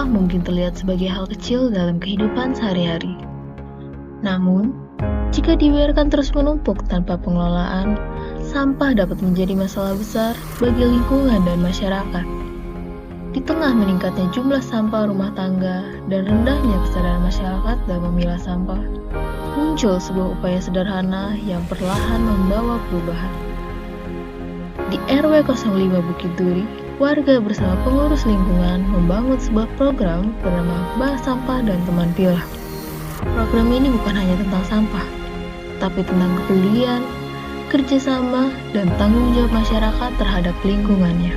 sampah mungkin terlihat sebagai hal kecil dalam kehidupan sehari-hari. Namun, jika dibiarkan terus menumpuk tanpa pengelolaan, sampah dapat menjadi masalah besar bagi lingkungan dan masyarakat. Di tengah meningkatnya jumlah sampah rumah tangga dan rendahnya kesadaran masyarakat dalam memilah sampah, muncul sebuah upaya sederhana yang perlahan membawa perubahan. Di RW 05 Bukit Duri, warga bersama pengurus lingkungan membangun sebuah program bernama Bah Sampah dan Teman Pilah. Program ini bukan hanya tentang sampah, tapi tentang kepedulian, kerjasama, dan tanggung jawab masyarakat terhadap lingkungannya.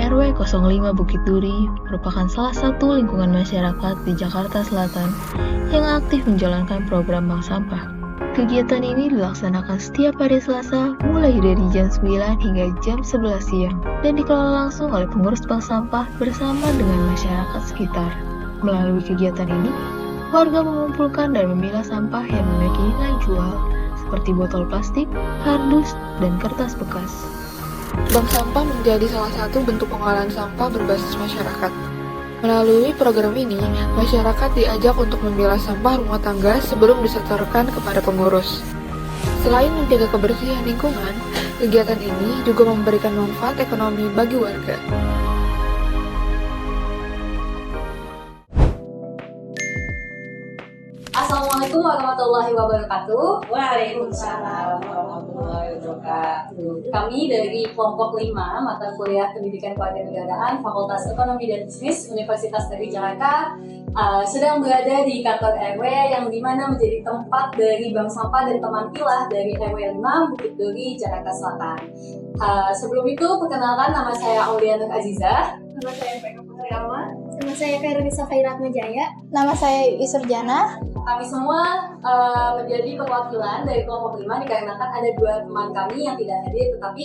RW 05 Bukit Duri merupakan salah satu lingkungan masyarakat di Jakarta Selatan yang aktif menjalankan program bank sampah. Kegiatan ini dilaksanakan setiap hari Selasa mulai dari jam 9 hingga jam 11 siang dan dikelola langsung oleh pengurus bank sampah bersama dengan masyarakat sekitar. Melalui kegiatan ini, warga mengumpulkan dan memilah sampah yang memiliki nilai jual seperti botol plastik, kardus, dan kertas bekas. Bank sampah menjadi salah satu bentuk pengolahan sampah berbasis masyarakat. Melalui program ini, masyarakat diajak untuk memilah sampah rumah tangga sebelum disetorkan kepada pengurus. Selain menjaga kebersihan lingkungan, kegiatan ini juga memberikan manfaat ekonomi bagi warga. Assalamualaikum warahmatullahi wabarakatuh. Waalaikumsalam warahmatullahi wabarakatuh. Kami dari kelompok 5 mata kuliah Pendidikan Kewarganegaraan Fakultas Ekonomi dan Bisnis Universitas Negeri Jakarta sedang berada di kantor RW yang dimana menjadi tempat dari Bank Sampah dan Teman Pilah dari RW 5 Bukit Duri, Jakarta Selatan. Sebelum itu, perkenalkan, nama saya Aulia Nur Azizah. Nama saya Peka Putri Alma. Nama saya Khairunisa Khairat Majaya. Nama saya Isurjana. Kami semua menjadi perwakilan dari kelompok 5 dikarenakan ada 2 teman kami yang tidak hadir tetapi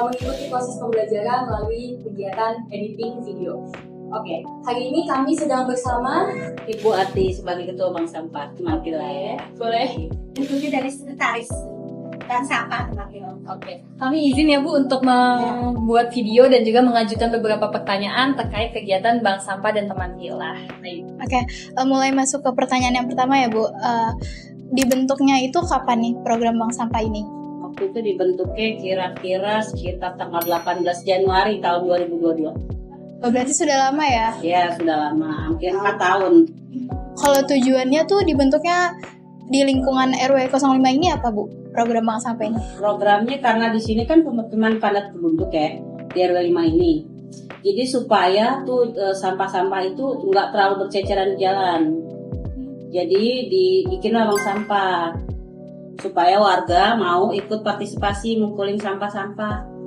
mengikuti proses pembelajaran melalui kegiatan editing video. Oke, hari ini kami sedang bersama Ibu Ati sebagai Ketua Bank Sampah Teman Pilah. boleh. Tentunya dari sekretaris dan sampah Teman. Oke, kami izin ya Bu untuk membuat video dan juga mengajukan beberapa pertanyaan terkait kegiatan Bank Sampah dan Teman Pilah. Oke, mulai masuk ke pertanyaan yang pertama ya Bu. Dibentuknya itu kapan nih program Bank Sampah ini? Waktu itu dibentuknya kira-kira sekitar tanggal 18 Januari tahun 2022. Berarti sudah lama ya? Ya, sudah lama, hampir 4 tahun. Kalau tujuannya tuh dibentuknya di lingkungan RW 05 ini apa Bu? Program Bank Sampah ini? Programnya karena di sini kan pemukiman padat penduduk ya, di RW 5 ini. Jadi supaya tuh sampah-sampah itu nggak terlalu berceceran di jalan. Jadi dibikinlah bank sampah supaya warga mau ikut partisipasi ngumpulin sampah-sampah.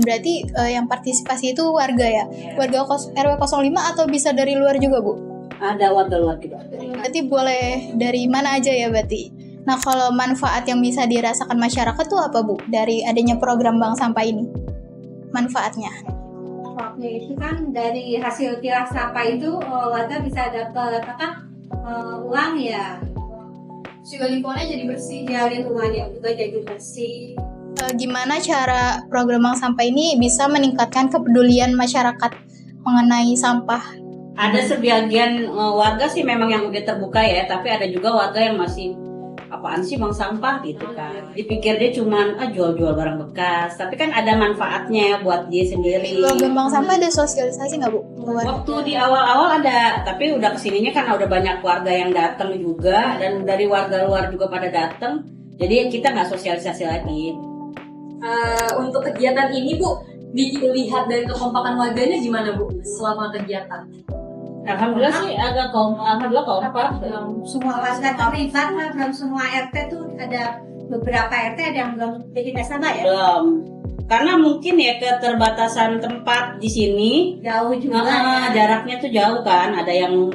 Berarti yang partisipasi itu warga ya? Warga RW 05 atau bisa dari luar juga Bu? Ada warga luar juga. Berarti boleh dari mana aja ya berarti? Nah, kalau manfaat yang bisa dirasakan masyarakat tuh apa Bu dari adanya program bank sampah ini? Manfaatnya? Waktu itu kan dari hasil pilah sampah itu warga bisa dapat uang ya. Juga lingkungannya jadi bersih. Ya, lingkungannya juga jadi bersih. Gimana cara program bank sampah ini bisa meningkatkan kepedulian masyarakat mengenai sampah? Ada sebagian warga sih memang yang udah terbuka ya, tapi ada juga warga yang masih apaan sih bank sampah gitu kan. Dipikir dia cuman jual-jual barang bekas, tapi kan ada manfaatnya buat dia sendiri. Program bank sampah ada sosialisasi nggak Bu? Waktu di awal-awal ada, tapi udah kesininya karena udah banyak warga yang datang juga dan dari warga luar juga pada datang, jadi kita nggak sosialisasi lagi. Untuk kegiatan ini Bu, dilihat dari kekompakan warganya gimana Bu selama kegiatan? Alhamdulillah sih agak kompak. Semua warga terlibat lah, belum semua RT tuh ada beberapa RT ada yang belum bikin sama ya? Belum. Karena mungkin ya keterbatasan tempat di sini Jauh juga ya. jaraknya tuh jauh kan. Ada yang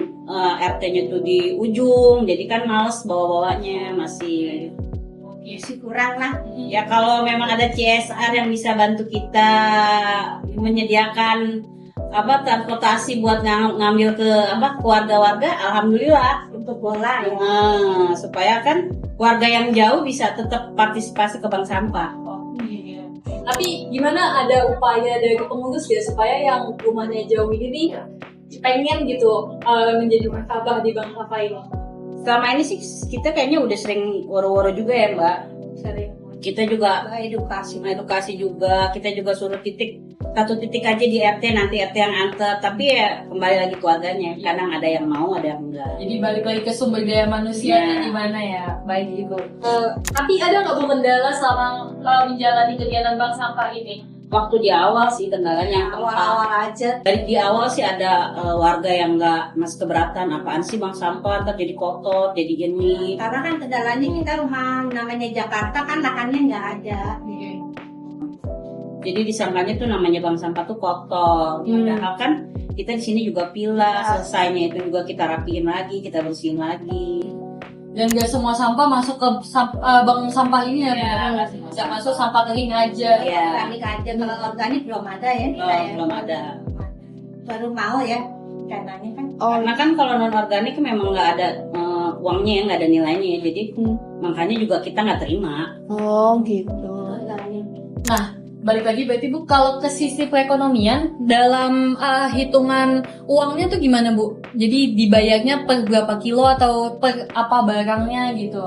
RT-nya tuh di ujung, jadi kan males bawa-bawanya masih Kurang lah. Ya kalau memang ada CSR yang bisa bantu kita menyediakan transportasi buat ngambil ke warga-warga, alhamdulillah untuk bola ya. Nah, supaya kan warga yang jauh bisa tetap partisipasi ke bank sampah. Tapi gimana, ada upaya dari pengurus ya supaya yang rumahnya jauh ini nih pengen gitu menjadi nasabah di bank sampah ini? Selama ini sih kita kayaknya udah sering woro-woro juga ya Mbak. Sering. Kita juga edukasi juga, kita juga suruh satu titik aja di RT, nanti RT yang antar, tapi ya kembali lagi ke warganya. Kadang ada yang mau, ada yang enggak. Jadi balik lagi ke sumber daya manusianya di mana ya, baik Ibu. Tapi ada nggak Bu kendala selama menjalani kegiatan bank sampah ini? Waktu di awal sih kendalanya Awal-awal aja. dari di awal sih ada warga yang nggak masih keberatan, apaan sih bank sampah, ntar jadi kotor, jadi gini. Karena kan kendalanya kita rumah namanya Jakarta kan lahannya nggak ada. Jadi disangkanya tuh namanya bank sampah tuh kotor. Padahal kan kita di sini juga pilah, selesainya itu juga kita rapiin lagi, kita bersihin lagi. Dan gak semua sampah masuk ke bank sampah ini ya, benar? Bisa masuk sampah kering aja. Iya. Organik aja, kalau organik belum ada ya kita ya. Belum ada. Baru mau ya, dananya kan. Karena kan kalau non organik memang nggak ada uangnya ya, nggak ada nilainya ya. Jadi makanya juga kita nggak terima. Oh gitu. Nah, balik lagi berarti Bu, kalau ke sisi perekonomian dalam hitungan uangnya tuh gimana Bu? Jadi dibayarnya per berapa kilo atau per apa barangnya gitu?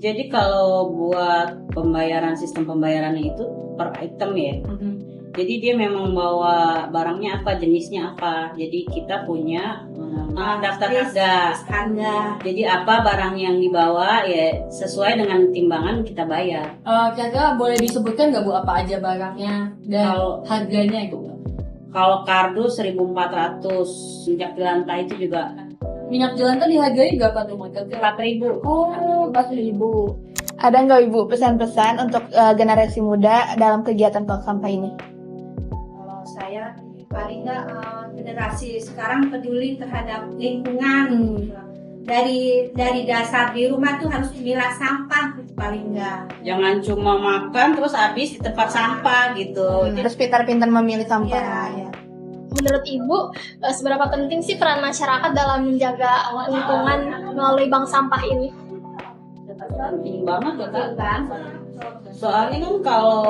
Jadi kalau buat sistem pembayarannya itu per item ya. Jadi dia memang bawa barangnya apa, jenisnya apa. Jadi kita punya daftar harga. Jadi apa barang yang dibawa ya sesuai dengan timbangan kita bayar. Kira-kira boleh disebutkan nggak Bu apa aja barangnya dan harganya itu? Kalau kardus 1.400, minyak jelantah itu juga Minyak jelantah dihargai berapa tuh Mas? 4.000. Oh, 4.000. Ada nggak Ibu pesan-pesan untuk generasi muda dalam kegiatan bank sampah ini? Kalau saya paling nggak generasi sekarang peduli terhadap lingkungan. Dari dasar di rumah tuh harus memilah sampah paling nggak. Jangan cuma makan terus habis di tempat sampah gitu. Terus pintar-pintar memilih sampah. Iya. Menurut Ibu, seberapa penting sih peran masyarakat dalam menjaga lingkungan melalui bank sampah ini? Penting banget ya kan. Soalnya kan kalau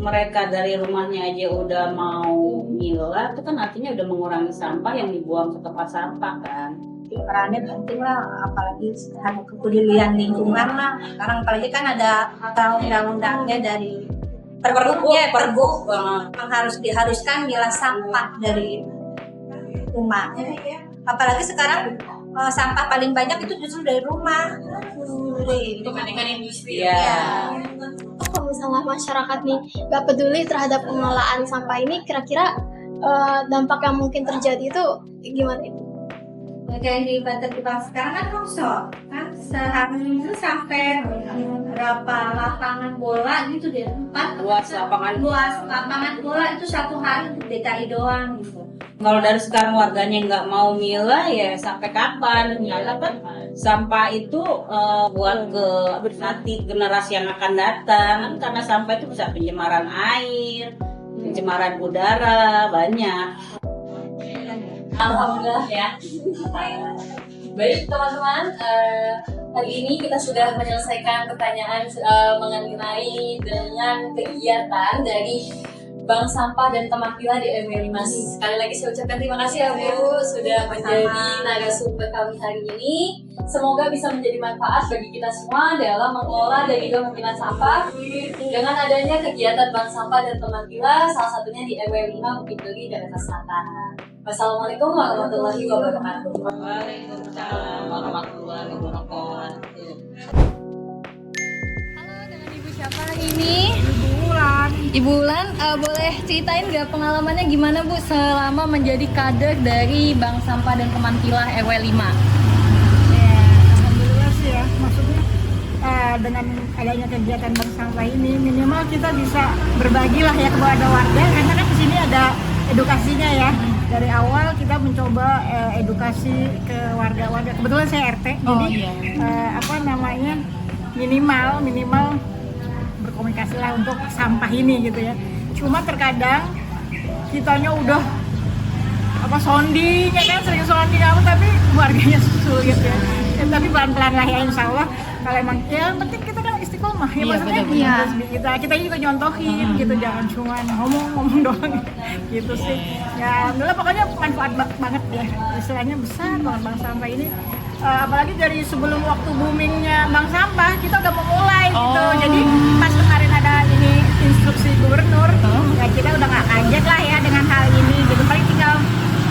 mereka dari rumahnya aja udah mau milah, itu kan artinya udah mengurangi sampah yang dibuang ke tempat sampah kan. Perannya penting lah, apalagi terhadap kepedulian lingkungan lah. Sekarang apalagi kan ada undang-undangnya dari Pergub yang diharuskan milah sampah dari rumah. Apalagi sekarang sampah paling banyak itu justru dari rumah. Dibandingkan industri. Iya. Kalau misalnya masyarakat nih gak peduli terhadap pengelolaan sampah ini, kira-kira dampak yang mungkin terjadi itu gimana Ibu? Kayak di Banten di Bang sekarang kan kosong kan sehari itu sampai berapa lapangan bola gitu deh, 4 Luas lapangan bola itu satu hari untuk DKI doang gitu. Kalau dari sekarang warganya nggak mau milah ya sampai kapan? Karena kan sampah itu buat ke nanti generasi yang akan datang. Karena sampah itu bisa pencemaran air, pencemaran udara, banyak. Alhamdulillah ya. Baik teman-teman, hari ini kita sudah menyelesaikan pertanyaan mengenai dengan kegiatan dari Bank Sampah dan Teman Pilah di RW 5. Sekali lagi saya ucapkan terima kasih ya Bu sudah menjadi narasumber kami hari ini. Semoga bisa menjadi manfaat bagi kita semua dalam mengelola dan juga memilah sampah dengan adanya kegiatan Bank Sampah dan Teman Pilah, salah satunya di RW 5 Bukit Duri, Jakarta Selatan. Wassalamualaikum warahmatullahi wabarakatuh. Waalaikumsalam warahmatullahi wabarakatuh. Halo, dengan Ibu siapa ini? Ibu Ulan, boleh ceritain nggak pengalamannya gimana Bu selama menjadi kader dari Bank Sampah dan Teman Pilah RW 5? Ya, alhamdulillah sih ya, maksudnya dengan adanya kegiatan bank sampah ini minimal kita bisa berbagi lah ya kepada warga, karena kan di sini ada edukasinya ya. Dari awal kita mencoba edukasi ke warga-warga. Kebetulan saya RT, jadi minimal berkomunikasi lah untuk sampah ini gitu ya. Cuma terkadang kitanya udah sounding ya kan, sering sounding apa, tapi warganya sulit ya. Tapi pelan-pelan lah ya, insya Allah. Kalau emang ya yang penting kita kan istiqomah ya, maksudnya kita juga nyontohin gitu, jangan cuma ngomong doang gitu sih ya. Alhamdulillah pokoknya manfaat banget ya, istilahnya besar banget bank sampah ini. Apalagi dari sebelum waktu boomingnya bank sampah kita udah memulai gitu. Jadi pas kemarin ada ini instruksi gubernur ya, kita udah nggak kaget lah ya dengan hal ini gitu. Paling tinggal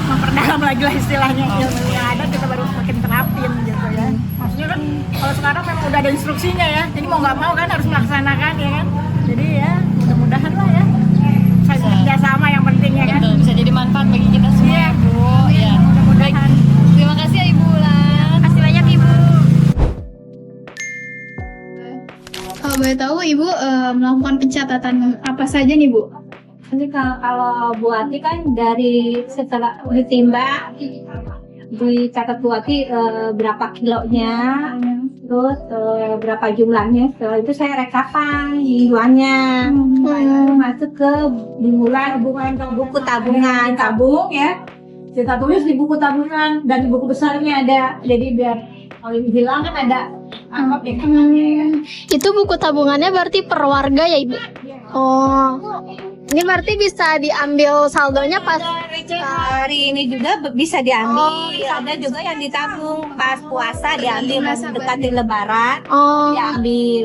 memperdalam lagi lah istilahnya, ilmu yang ada kita baru makin terapin gitu ya. Maksudnya kan kalau sekarang memang udah ada instruksinya ya, jadi mau nggak mau kan harus melaksanakan ya kan. Jadi ya mudah-mudahan lah ya saya kerjasama yang penting ya kan. Bisa jadi manfaat bagi kita semua Iya. Bu. Ya. Mudah-mudahan. Terima kasih ya Ibu Ulan. Kasih banyak Ibu. Kalau boleh tahu Ibu melakukan pencatatan apa saja nih Bu? Nanti kalau Bu Ati kan dari setelah ditimbang, dicatat Bu Ati berapa kilonya, terus berapa jumlahnya. Setelah itu saya rekapan di yuannya, itu masuk ke buku tabungan, tabung ya. Saya tulis di buku tabungan dan di buku besarnya ada. Jadi biar kalau hilang kan ada angkop ya. Itu buku tabungannya berarti per warga ya Ibu? Oh, ini berarti bisa diambil saldonya pas Hari ini juga bisa diambil. Ada juga yang ditabung pas puasa diambil, pas dekati lebaran diambil.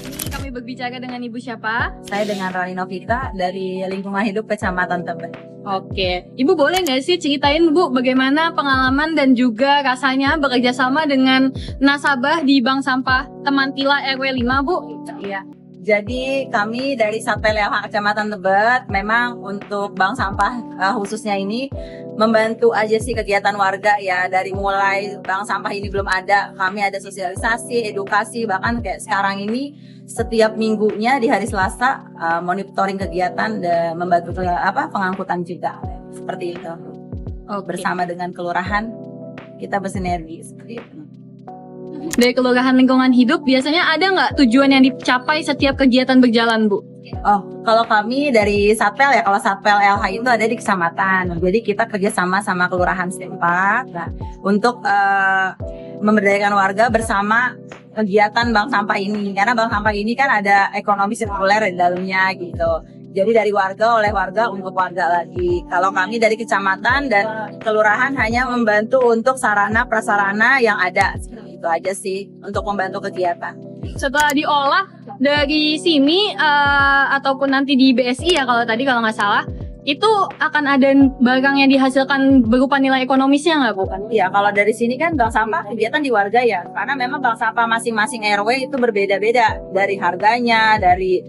Ini kami berbicara dengan Ibu siapa? Saya dengan Rani Novita dari Lingkungan Hidup Kecamatan Tebet. Oke, Ibu boleh nggak sih ceritain Bu bagaimana pengalaman dan juga rasanya bekerja sama dengan nasabah di Bank Sampah Teman Tila RW 5 Bu? Iya. Jadi kami dari Satpel LH Kecamatan Tebet memang untuk bank sampah khususnya ini membantu aja sih kegiatan warga ya, dari mulai bank sampah ini belum ada, kami ada sosialisasi, edukasi, bahkan kayak sekarang ini setiap minggunya di hari Selasa monitoring kegiatan dan membantu pengangkutan juga seperti itu. Bersama dengan kelurahan kita bersinergi seperti itu. Dari Kelurahan Lingkungan Hidup biasanya ada nggak tujuan yang dicapai setiap kegiatan berjalan Bu? Oh, kalau kami dari Satpel ya, kalau Satpel LH itu ada di kecamatan. Jadi kita kerjasama sama kelurahan setempat untuk memberdayakan warga bersama kegiatan bank sampah ini. Karena bank sampah ini kan ada ekonomi sirkuler di dalamnya gitu. Jadi dari warga oleh warga untuk warga lagi. Kalau kami dari kecamatan dan kelurahan hanya membantu untuk sarana prasarana yang ada. Itu aja sih untuk membantu kegiatan. Setelah diolah dari sini ataupun nanti di BSI ya kalau nggak salah, itu akan ada barang yang dihasilkan berupa nilai ekonomisnya nggak Bu? Iya, kalau dari sini kan bank sampah kegiatan di warga ya, karena memang bank sampah masing-masing RW itu berbeda-beda dari harganya, dari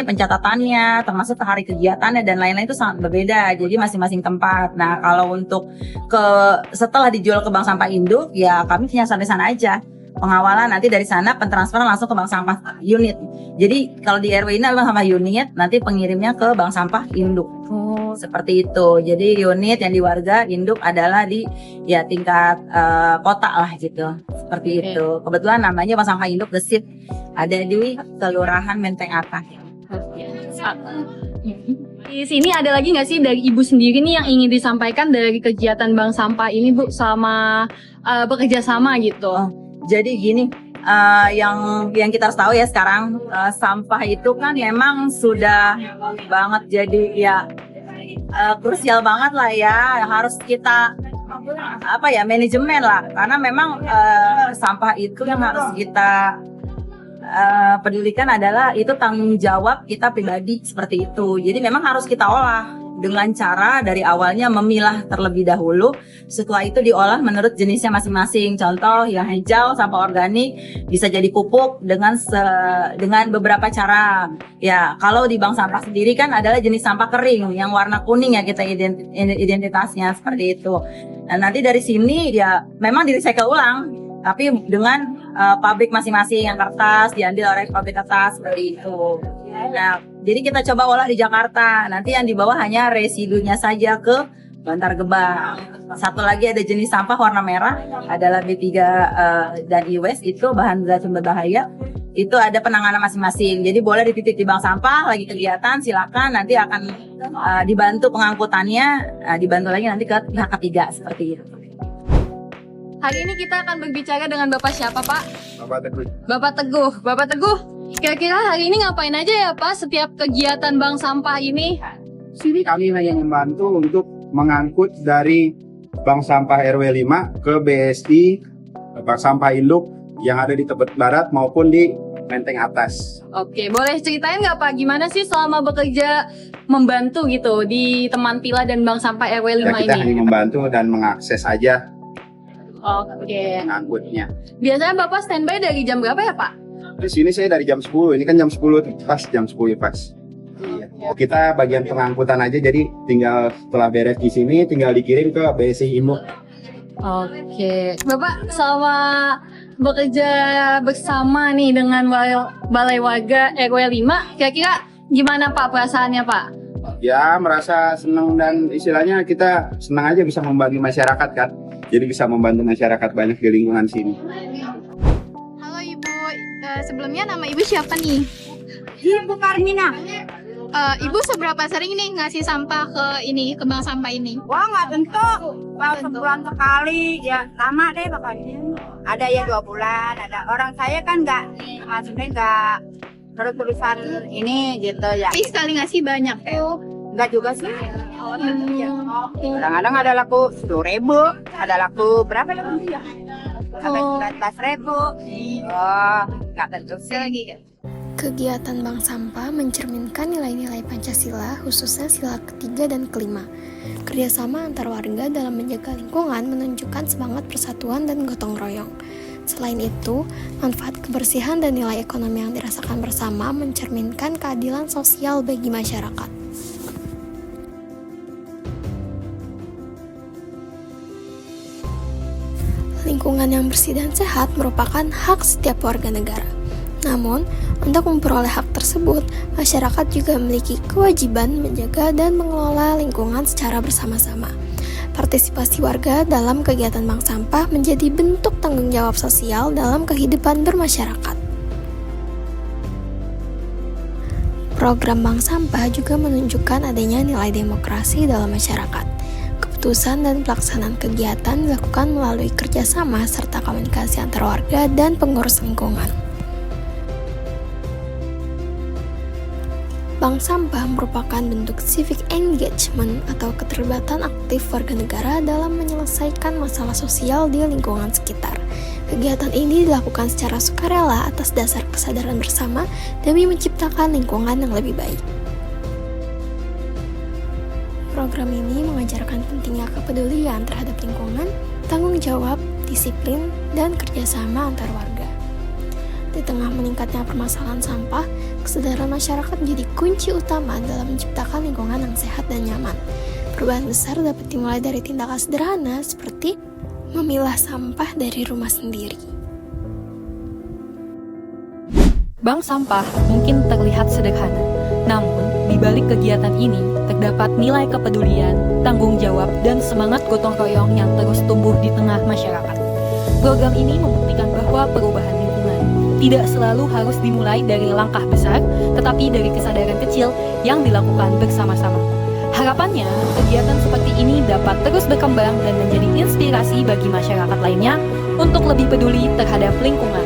pencatatannya, termasuk hari kegiatannya dan lain-lain itu sangat berbeda. Jadi masing-masing tempat. Nah, kalau untuk setelah dijual ke bank sampah induk, ya kami punya di sana aja. Pengawalan nanti dari sana pentransferan langsung ke bank sampah unit. Jadi kalau di RW ini bank sampah unit, nanti pengirimnya ke bank sampah induk. Seperti itu. Jadi unit yang di warga, induk adalah di ya tingkat kota lah gitu. Seperti itu. Kebetulan namanya bank sampah induk Gesit, ada di Kelurahan Menteng Atas. Di sini ada lagi nggak sih dari Ibu sendiri nih yang ingin disampaikan dari kegiatan bank sampah ini Bu, sama bekerja sama gitu? Jadi gini, yang kita harus tahu ya sekarang sampah itu kan memang sudah banget jadi ya krusial banget lah ya, harus kita manajemen lah, karena memang sampah itu yang harus kita pedulikan adalah itu tanggung jawab kita pribadi seperti itu. Jadi memang harus kita olah dengan cara dari awalnya memilah terlebih dahulu, setelah itu diolah menurut jenisnya masing-masing. Contoh yang hijau sampah organik bisa jadi pupuk dengan beberapa cara. Ya, kalau di bank sampah sendiri kan adalah jenis sampah kering yang warna kuning ya, kita identitasnya seperti itu. Nah, nanti dari sini ya memang di recycle ulang, tapi dengan pabrik masing-masing, yang kertas diambil oleh pabrik kertas seperti itu. Nah, jadi kita coba olah di Jakarta. Nanti yang dibawa hanya residunya saja ke Bantar Gebang. Satu lagi ada jenis sampah warna merah adalah B3 dan e-waste, itu bahan beracun berbahaya. itu ada penanganan masing-masing. Jadi boleh dititip di bank sampah, lagi kegiatan silakan, nanti akan dibantu pengangkutannya, dibantu lagi nanti ke pihak ketiga seperti itu. Hari ini kita akan berbicara dengan Bapak siapa, Pak? Bapak Teguh. Bapak Teguh. Bapak Teguh, kira-kira hari ini ngapain aja ya, Pak, setiap kegiatan bank sampah ini? Sini kami yang membantu untuk mengangkut dari Bank Sampah RW 5 ke BSI, Bank Sampah Induk yang ada di Tebet Barat maupun di Menteng Atas. Oke, boleh ceritain nggak Pak, gimana sih selama bekerja membantu gitu di Teman Pila dan Bank Sampah RW 5 Ya, kita ini? hanya membantu dan mengakses aja Oke. mengangkutnya. Biasanya Bapak standby dari jam berapa ya Pak? Di sini saya dari jam 10, ini kan jam 10 pas, jam 10 pas. Iya. Kita bagian pengangkutan aja, jadi tinggal setelah beres di sini tinggal dikirim ke BSI Induk. Oke, Bapak selama bekerja bersama nih dengan Balai Warga RW 5, kira-kira gimana Pak perasaannya Pak? Ya merasa senang dan istilahnya kita senang aja bisa membantu masyarakat kan. Jadi bisa membantu masyarakat banyak di lingkungan sini. Halo Ibu, sebelumnya nama Ibu siapa nih? Ibu Karmina. Ibu seberapa sering nih ngasih sampah ke bank sampah ini? Wah, nggak tentu. Kalau sebulan sekali, ya lama deh pokoknya. Ada yang 2 bulan, ada orang saya kan maksudnya nggak terus-terusan ini gitu ya. Tapi sekali ngasih banyak. Enggak juga sih. Kadang-kadang ada laku 10.000, ada laku berapa laku ya? Sampai 19.000. Oh, nggak tentu sih. Kegiatan bank sampah mencerminkan nilai-nilai Pancasila, khususnya sila ketiga dan kelima. Kerjasama antar warga dalam menjaga lingkungan menunjukkan semangat persatuan dan gotong royong. Selain itu, manfaat kebersihan dan nilai ekonomi yang dirasakan bersama mencerminkan keadilan sosial bagi masyarakat. Lingkungan yang bersih dan sehat merupakan hak setiap warga negara. Namun, untuk memperoleh hak tersebut, masyarakat juga memiliki kewajiban menjaga dan mengelola lingkungan secara bersama-sama. Partisipasi warga dalam kegiatan bank sampah menjadi bentuk tanggung jawab sosial dalam kehidupan bermasyarakat. Program bank sampah juga menunjukkan adanya nilai demokrasi dalam masyarakat. Keputusan dan pelaksanaan kegiatan dilakukan melalui kerjasama serta komunikasi antar warga dan pengurus lingkungan. Bank sampah merupakan bentuk civic engagement atau keterlibatan aktif warga negara dalam menyelesaikan masalah sosial di lingkungan sekitar. Kegiatan ini dilakukan secara sukarela atas dasar kesadaran bersama demi menciptakan lingkungan yang lebih baik. Program ini mengajarkan pentingnya kepedulian terhadap lingkungan, tanggung jawab, disiplin, dan kerjasama antar warga. Di tengah meningkatnya permasalahan sampah, kesadaran masyarakat menjadi kunci utama dalam menciptakan lingkungan yang sehat dan nyaman. Perubahan besar dapat dimulai dari tindakan sederhana seperti memilah sampah dari rumah sendiri. Bank sampah mungkin terlihat sederhana, namun di balik kegiatan ini terdapat nilai kepedulian, tanggung jawab, dan semangat gotong royong yang terus tumbuh di tengah masyarakat. Program ini membuktikan bahwa perubahan lingkungan tidak selalu harus dimulai dari langkah besar, tetapi dari kesadaran kecil yang dilakukan bersama-sama. Harapannya, kegiatan seperti ini dapat terus berkembang dan menjadi inspirasi bagi masyarakat lainnya untuk lebih peduli terhadap lingkungan.